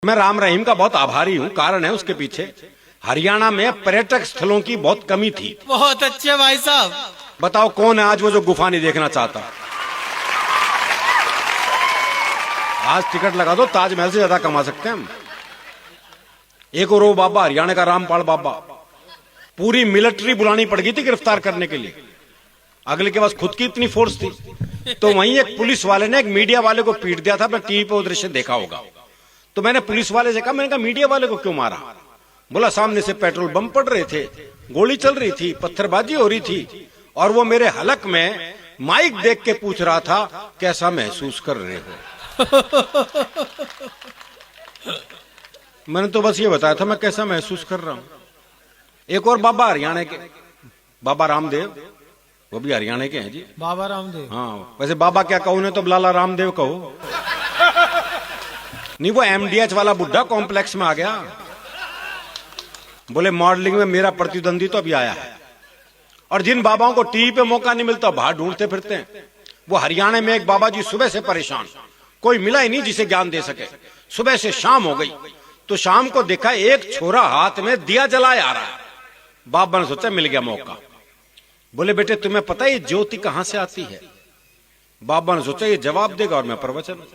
मैं राम रहीम का बहुत आभारी हूँ। कारण है उसके पीछे, हरियाणा में पर्यटक स्थलों की बहुत कमी थी। बहुत अच्छे भाई साहब। बताओ कौन है आज वो जो गुफा नहीं देखना चाहता। आज टिकट लगा दो, ताजमहल से ज्यादा कमा सकते हैं हम। एक और वो बाबा हरियाणा का रामपाल बाबा, पूरी मिलिट्री बुलानी पड़ गई थी गिरफ्तार करने के लिए। अगले के पास खुद की इतनी फोर्स थी, तो वहीं एक पुलिस वाले ने एक मीडिया वाले को पीट दिया था। मैं टीवी पे वो दृश्य देखा होगा। तो मैंने पुलिस वाले से कहा, मैंने कहा मीडिया वाले को क्यों मारा? बोला सामने से पेट्रोल बम पड़ रहे थे, गोली चल रही थी, पत्थरबाजी हो रही थी, और वो मेरे हलक में माइक देख के पूछ रहा था कैसा महसूस कर रहे हो। मैंने तो बस ये बताया था मैं कैसा महसूस कर रहा हूं। एक और बाबा हरियाणा के, बाबा रामदेव, वो भी हरियाणा के हैं जी। बाबा रामदेव। हाँ, वैसे बाबा क्या कहूं, ने तो लाला रामदेव कहो। नहीं, वो एमडीएच वाला बुड्ढा कॉम्प्लेक्स में आ गया। बोले मॉडलिंग में मेरा प्रतिद्वंदी तो अभी आया है। और जिन बाबाओं को टीवी पे मौका नहीं मिलता बाहर ढूंढते फिरते हैं। वो हरियाणा में एक बाबा जी सुबह से परेशान, कोई मिला ही नहीं जिसे ज्ञान दे सके। सुबह से शाम हो गई तो शाम को देखा एक छोरा हाथ में दिया जलाए आ रहा है। बाबा ने सोचा मिल गया मौका। बोले बेटे तुम्हें पता है ये ज्योति कहां से आती है? बाबा ने सोचा ये जवाब देगा और मैं प्रवचन।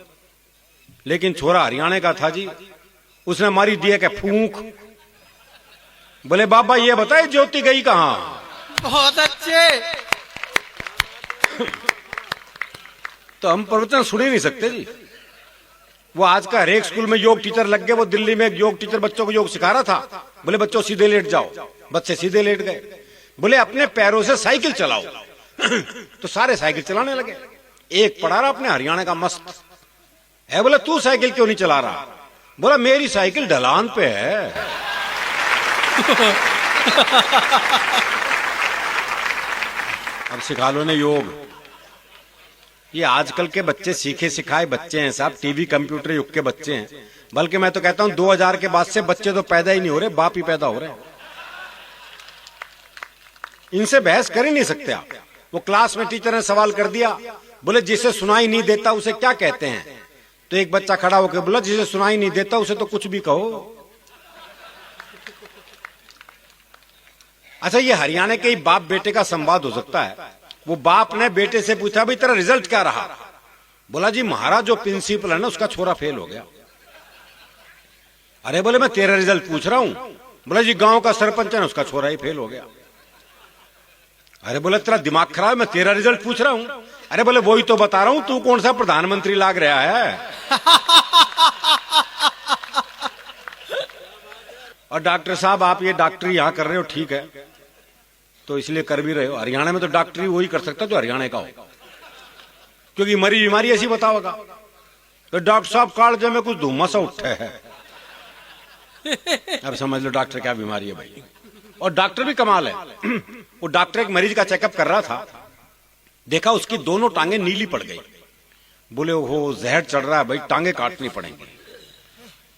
लेकिन छोरा हरियाणा का था जी, उसने मारी दिए के फूंक। बोले बाबा ये बताए ज्योति गई कहां? बहुत अच्छे। तो हम प्रवचन सुन ही नहीं सकते जी। वो आज का हर एक स्कूल में योग टीचर लग गए। वो दिल्ली में एक योग टीचर बच्चों को योग सिखा रहा था। बोले बच्चों सीधे लेट जाओ, बच्चे सीधे लेट गए। बोले अपने पैरों से साइकिल चलाओ। तो सारे साइकिल चलाने लगे। एक पढ़ा रहा अपने हरियाणा का मस्त है। बोले तू साइकिल क्यों नहीं चला रहा? बोला मेरी साइकिल ढलान पे है। अब सिखा लो ने योग। ये आजकल के बच्चे सीखे सिखाए बच्चे हैं साहब, टीवी कंप्यूटर युग के बच्चे हैं। बल्कि मैं तो कहता हूं 2000 के बाद से बच्चे तो पैदा ही नहीं हो रहे, बाप ही पैदा हो रहे हैं। इनसे बहस कर ही नहीं सकते आप। वो क्लास में टीचर ने सवाल कर दिया, बोले जिसे सुनाई नहीं देता उसे क्या कहते हैं? तो एक बच्चा खड़ा होकर बोला जिसे सुनाई नहीं देता उसे तो कुछ भी कहो। अच्छा, ये हरियाणा के ही बाप बेटे का संवाद हो सकता है। वो बाप ने बेटे से पूछा भाई तेरा रिजल्ट क्या रहा? बोला जी महाराज जो प्रिंसिपल है ना उसका छोरा फेल हो गया। अरे बोले मैं तेरा रिजल्ट पूछ रहा हूं। बोला जी गांव का सरपंच है ना उसका छोरा ही फेल हो गया। अरे बोले तेरा दिमाग खराब है, मैं तेरा रिजल्ट पूछ रहा हूं। अरे बोले वही तो बता रहा हूं, तू कौन सा प्रधानमंत्री लाग रहा है? और डॉक्टर साहब आप ये डॉक्टरी यहां कर रहे हो ठीक है, तो इसलिए कर भी रहे हो। हरियाणा में तो डॉक्टरी वही कर सकता जो हरियाणा का हो, क्योंकि मरी बीमारी ऐसी बताओगा। तो डॉक्टर साहब कालजे में कुछ धुम्मा सा उठा है। अब समझ लो डॉक्टर क्या बीमारी है भाई। और डॉक्टर भी कमाल है। वो डॉक्टर एक मरीज का चेकअप कर रहा था, देखा उसकी दोनों टांगे नीली पड़ गई। बोले वो जहर चढ़ रहा है भाई, टांगे काटनी पड़ेंगी।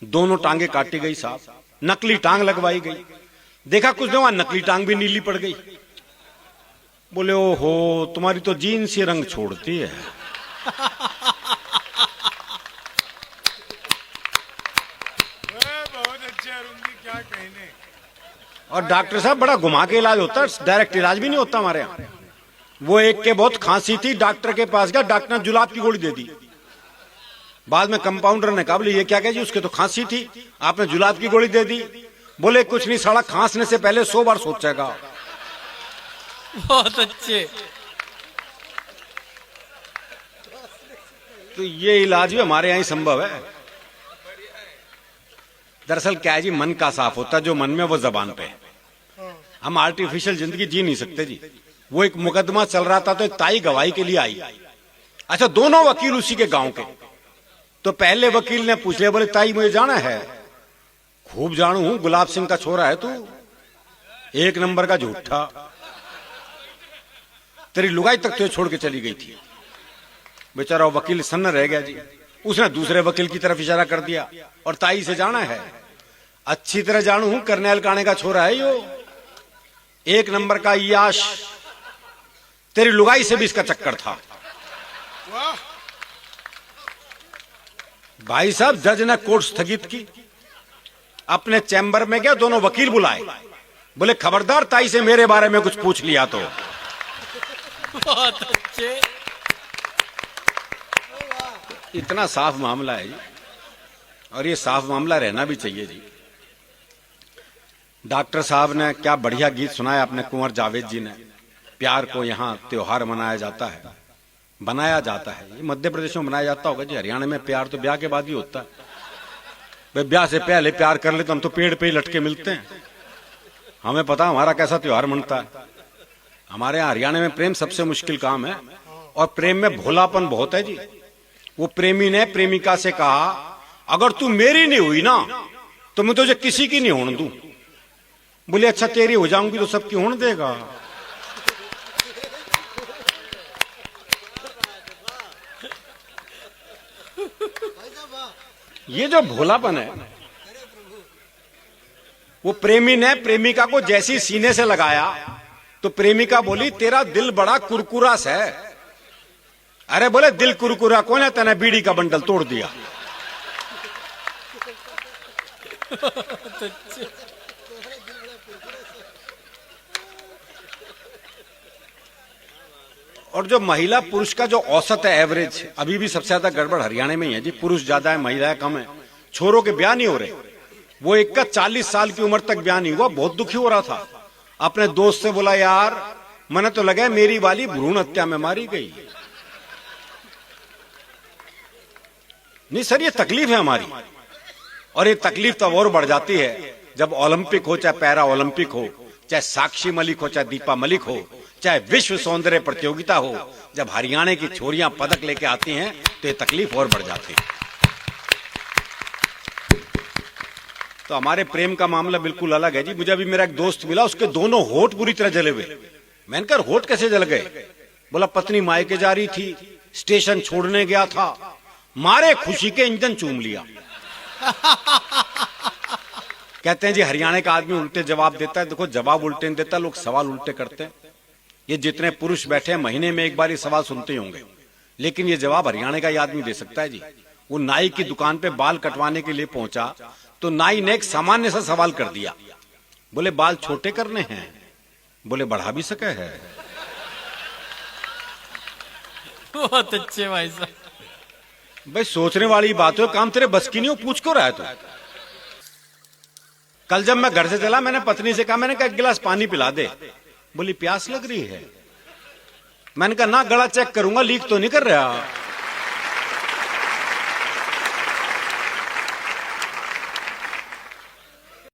दोनों टांगे काटी गई साहब, नकली टांग लगवाई गई। देखा कुछ दिन वहां नकली टांग भी नीली पड़ गई। बोले ओहो तुम्हारी तो जीन्स ही रंग छोड़ती है। बहुत अच्छे क्या कहने। और डॉक्टर साहब बड़ा घुमा के इलाज होता है, डायरेक्ट इलाज भी नहीं होता हमारे यहाँ। वो एक के बहुत खांसी थी, डॉक्टर के पास गया, डॉक्टर ने जुलाब की गोली दे दी। बाद में कंपाउंडर ने कहा बोले ये क्या कह जी, उसके तो खांसी थी आपने जुलाब की गोली दे दी। बोले कुछ नहीं साला खांसने से पहले 100 बार सोचेगा। बहुत अच्छे। तो ये इलाज भी हमारे यहाँ ही संभव है। दरअसल क्या है जी, मन का साफ होता है, जो मन में वो जबान पे। हम आर्टिफिशियल जिंदगी जी नहीं सकते जी। वो एक मुकदमा चल रहा था तो एक ताई गवाही के लिए आई। अच्छा दोनों वकील उसी के गांव के। तो पहले वकील ने पूछ लिया, बोले ताई मुझे जाना है? खूब जानू हूं, गुलाब सिंह का छोरा है तू, एक नंबर का झूठा, तेरी लुगाई तक तुझे छोड़ के चली गई थी। बेचारा वकील सन्न रह गया जी। उसने दूसरे वकील की तरफ इशारा कर दिया, और ताई से जाना है? अच्छी तरह जानू हूं, करनैल काने का छोरा है यो, एक नंबर का याश, तेरी लुगाई से भी इसका चक्कर था। भाई साहब, जज ने कोर्ट स्थगित की, अपने चैम्बर में गया, दोनों वकील बुलाए, बोले खबरदार ताई से मेरे बारे में कुछ पूछ लिया तो। बहुत अच्छे। इतना साफ मामला है जी, और ये साफ मामला रहना भी चाहिए जी। डॉक्टर साहब ने क्या बढ़िया गीत सुनाया अपने कुंवर जावेद जी ने। प्यार को यहाँ त्योहार मनाया जाता है, बनाया जाता है। ये मध्य प्रदेश में मनाया जाता होगा जी, हरियाणा में प्यार तो ब्याह के बाद ही होता है। भाई ब्याह से पहले प्यार कर ले तो हम तो पेड़ पे ही लटके मिलते हैं। हमें पता हमारा कैसा त्योहार मनता है। हमारे यहाँ हरियाणा में प्रेम सबसे मुश्किल काम है, और प्रेम में भोलापन बहुत है जी। वो प्रेमी ने प्रेमिका से कहा, अगर तू मेरी नहीं हुई ना तो मैं तुझे किसी की नहीं होने दूं। बोले अच्छा तेरी हो जाऊंगी तो सबकी होने देगा। ये जो भोलापन है, वो प्रेमी ने प्रेमिका को जैसी सीने से लगाया तो प्रेमिका बोली तेरा दिल बड़ा कुरकुरा सा है। अरे बोले दिल कुरकुरा कौन है, तने बीड़ी का बंडल तोड़ दिया। और जो महिला पुरुष का जो औसत है, एवरेज, अभी भी सबसे ज्यादा गड़बड़ हरियाणा में ही है जी। पुरुष ज्यादा है, महिलाएं कम है। छोरों के ब्याह नहीं हो रहे। वो एक का 40 साल की उम्र तक ब्याह नहीं हुआ, बहुत दुखी हो रहा था। अपने दोस्त से बोला यार मैंने तो लगा मेरी वाली भ्रूण हत्या में मारी गई। नहीं सर, ये तकलीफ है हमारी, और ये तकलीफ तब और बढ़ जाती है जब ओलंपिक हो, चाहे पैरा ओलंपिक हो, चाहे साक्षी मलिक हो, चाहे दीपा मलिक हो, चाहे विश्व सौंदर्य प्रतियोगिता हो। जब हरियाणा की छोरियां पदक लेके आती हैं तो ये तकलीफ और बढ़ जाती है। तो हमारे प्रेम का मामला बिल्कुल अलग है जी। मुझे अभी मेरा एक दोस्त मिला, उसके दोनों होठ पूरी तरह जले हुए। मैंने कहा होठ कैसे जल गए? बोला पत्नी मायके जा रही थी, स्टेशन छोड़ने गया था, मारे खुशी के इंजन चूम लिया। कहते हैं जी हरियाणा का आदमी उल्टे जवाब देता है। देखो जवाब उल्टे नहीं देता, लोग सवाल उल्टे करते हैं। ये जितने पुरुष बैठे हैं महीने में एक बार ये सवाल सुनते ही होंगे, लेकिन ये जवाब हरियाणा का ही आदमी दे सकता है जी। वो नाई की दुकान पे बाल कटवाने के लिए पहुंचा तो नाई ने एक सामान्य सा सवाल कर दिया। बोले बाल छोटे करने हैं? बोले बढ़ा भी सके है। बहुत अच्छे भाई साहब। भाई सोचने वाली बात हो, काम तेरे बस की नहीं हो, पूछ क्यों रहा है तू? कल जब मैं घर से चला मैंने पत्नी से कहा, मैंने कहा एक गिलास पानी पिला दे। बोली प्यास लग रही है। मैंने कहा ना, गला चेक करूंगा लीक तो नहीं कर रहा।